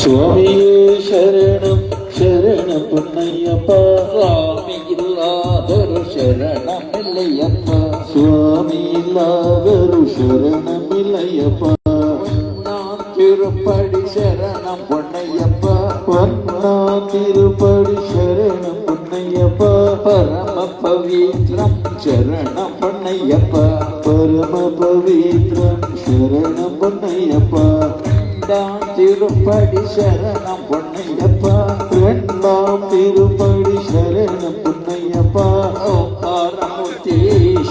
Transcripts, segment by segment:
சுவாமியே சரணம் சரணம் பொன்னையப்பா. சுவாமி இல்லாதொரு சரணம் இல்லையப்பா. சுவாமி இல்லாதொரு சரணம் இல்லையப்பா. நான் திருப்படி சரணம் பொன்னையப்பா. பொன்னா திருப்படி சரணம் பொன்னையப்பா. பரம பவித்ரம் சரணம் பொன்னையப்பா. பரம பவித்ரம் சரணம் பொன்னையப்பா. நான் திருப்படி சரணம் பொன்னையப்பா. இரண்டாம் திருப்படி சரணம் பொன்னையப்பா. ஓங்காரமூர்த்தி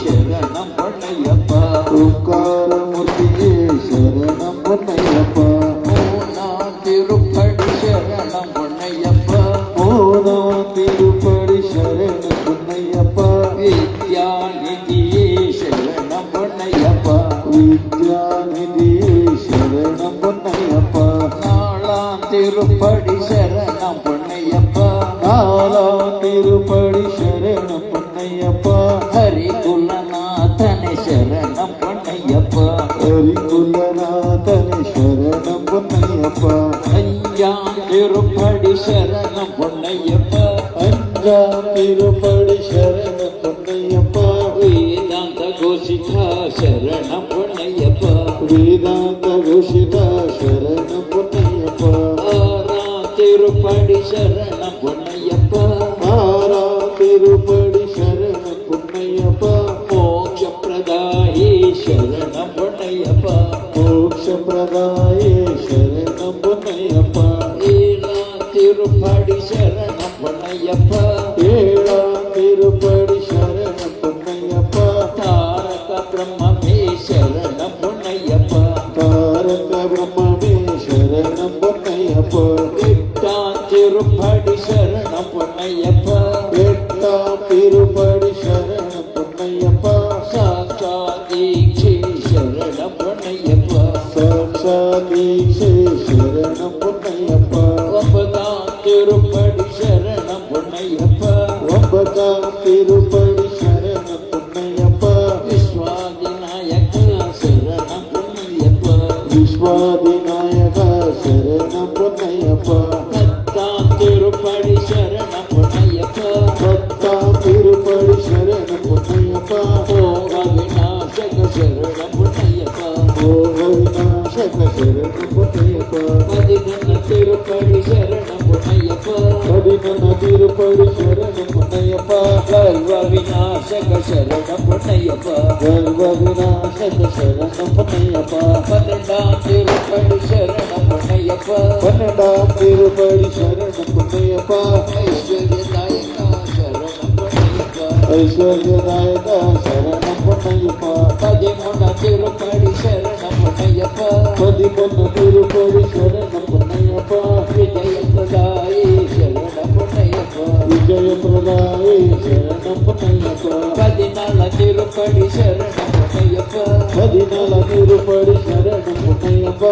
சரணம் பொன்னையப்பா. ஓங்காரமூர்த்தியே சரணம் பொன்னையப்பா. மூணாம் திருப்படி சரணம் பொன்னையப்பா. மூணாம் திருப்படி சரணம் பொன்னையப்பா. வித்யாநிதியே சரணம் பொன்னையப்பா. வித்யாநிதியே சரணம் பொன்னையப்பா. நாலாம் திருப்படி சரணம் பொன்னையப்பா. நாலாம் திருப்படி சரணம் பொன்னையப்பா. ஹரிகுலநாதனை சரணம் பொன்னையப்பா. ஹரிகுலநாதனை சரணம் பொன்னையப்பா. அஞ்சாம் திருப்படி சரணம் பொன்னையப்பா. அஞ்சாம் திருப்படி சரணம் பொன்னையப்பா. வேதாந்த கோஷிகா சரணம் பொன்னையப்பா. வேதாந்த கோஷிதா சரணம் பொன்னையப்பா. ஆறாம் திருப்படி சரணம் பொன்னையப்பா. ஆறாம் திருப்படி சரணம் பொன்னையப்பா. மோட்சப்பிரதாயே சரணம் பொன்னையப்பா. மோட்சப்பிரதாயே சரணம் பொன்னையப்பா. ஏழாம் திருப்படி சரணம் பொன்னையப்பா. ஏழாம் திருப்படி சரணம் பொன்னையப்பா. தாரக பிரம்மே சரணம் பொன்னையப்பா. தாரக பிரம்மமே சரணம் பொன்னையப்பா. எட்டாம் திருப்படி சரணம் பொன்னையப்பா. எட்டாம் திருப்படி சரணம் பொன்னையப்பா. சாட்சாதீட்சை சரணம் பொன்னையப்பா. சாட்சாதீட்சை சரணம் பொன்னையப்பா. ஒன்பதாம் திருப்படி சரணம் பொன்னையப்பா. ஒன்பதாம் திருப்படி சரணம் பொன்னையப்பா. விஸ்வாதிநாயக சரணம் பொன்னையப்பா. விஸ்வாதிநாயகா சரணம் பொன்னையப்பா. பத்தாம் திருப்படி சரணம் பொன்னையப்பா. பத்தாம் திருப்படி சரணம் பொன்னையப்பா. ஓம் அவிநாசக சரணம் பொன்னையப்பா. ஓம் அவிநாசக சரணம் பொன்னையப்பா. பதினொன்று திருப்படி சரணம் பொன்னையப்பா. பதினொன்று திருப்படி சரணம் பொன்னையப்பா. சர்வ விநாசக சரணம் பொன்னையப்பா. சர்வ விநாசக சரணம் பொன்னையப்பா. பன்னெண்டாம் திருப்படி சரணம் பொன்னையப்பா. பன்னெண்டாம் திருப்படி சரணம் பொன்னையப்பா. ஐஸ்வர்யதாயகா சரணம் பொன்னையப்பா. ஐஸ்வர்யதாயகா சரணம் பொன்னையப்பா. பதிமூணு திருப்படி சரணம் பொன்னையப்பா. பதிமூணு திருப்படி சரணம் பொன்னையப்பா. விஜயप्रदाये சரணம் பொன்னையப்பா. விஜயப்பிரதாயே சரணம் பொன்னையப்பா. பதினாலு திருப்படி சரணம் பொன்னையப்பா. பதினாலு திருப்படி சரணம் பொன்னையப்பா.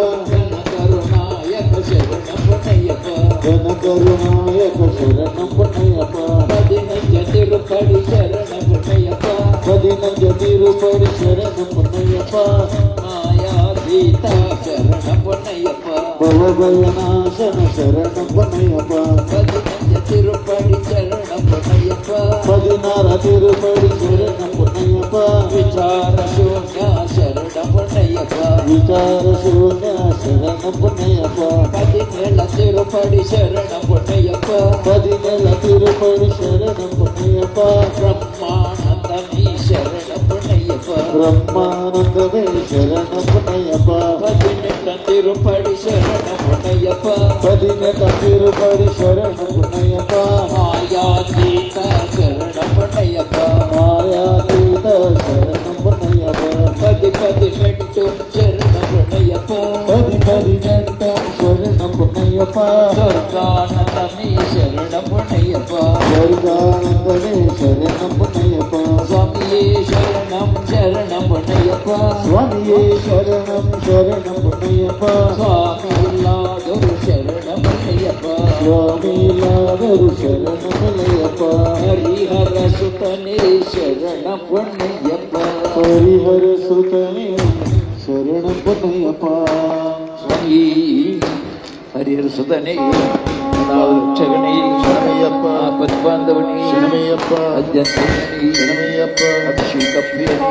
கருணாயக சரணம் பொன்னையப்பா. கனகருணாயக சரணம் பொன்னையப்பா. பதினஞ்சு திருப்படி சரணம் பொன்னையப்பா. பதினஞ்சு திருப்படி சரணம் பொன்னையப்பா. மாயாதீதா சரணம் பொன்னையப்பா. பவபயநாசன சரணம் பொன்னையப்பா. பதினஞ்சு திருப்படி சரணம் பொன்னையப்பா. பதினாறு திருப்படி சரணம் பொன்னையப்பா. விசார சூன்யா சரணம் பொன்னையப்பா. விசார சூன்ய சரணம் பொன்னையப்பா. பதினேழு திருப்படி சரணம் பொன்னையப்பா. பதினேழு திருப்படி சரணம் பொன்னையப்பா. பிரம்மானந்தமீ சரணம் பொன்னையப்பா. பிரம்மானந்தமே சரணம் பொன்னையப்பா. பதினெட்டு திருப்படி சரணம் பொன்னையப்பா. பதினெட்டு திருப்படி சரணம் பொன்னையப்பா. மாயாதீதா சரணம் பொன்னையப்பா. மாயாதீத சரணம் பொன்னையப்பா. பதினெட்டு சரணம் பொன்னையப்பா. பதினெட்டாம் சரணம் பொன்னையப்பா. துர்கானந்தமீ சரணம் பொன்னையப்பா. துர்கானந்தமே சரணம் பொன்னையப்பா. சுவாமியே சரணம் சரணம் பொன்னையப்பா. சுவாமியே சரணம் சரணம் பொன்னையப்பா. சுவாமி இல்லாதொரு சரணம் பொன்னையப்பா. சுவாமி இல்லாதொரு சரணம் பொன்னையப்பா. ஹரிஹர சுதனே சரணம் பொன்னையப்பா. ஹரிஹர சுதனே சரணம் பொன்னையப்பா. சுவாமி ಹರಿಹರ ಸುತನೇ ನಾವು ರಕ್ಷಕನೇ ಆಪತ್ಬಾಂಧವನೇ ಶರಣಮಯ್ಯಪ್ಪ ಅಧ್ಯಕ್ಷನೇ ಶರಣಮಯ್ಯಪ್ಪ ಅಭಿಷೇಕ ಪ್ರಿಯನೇ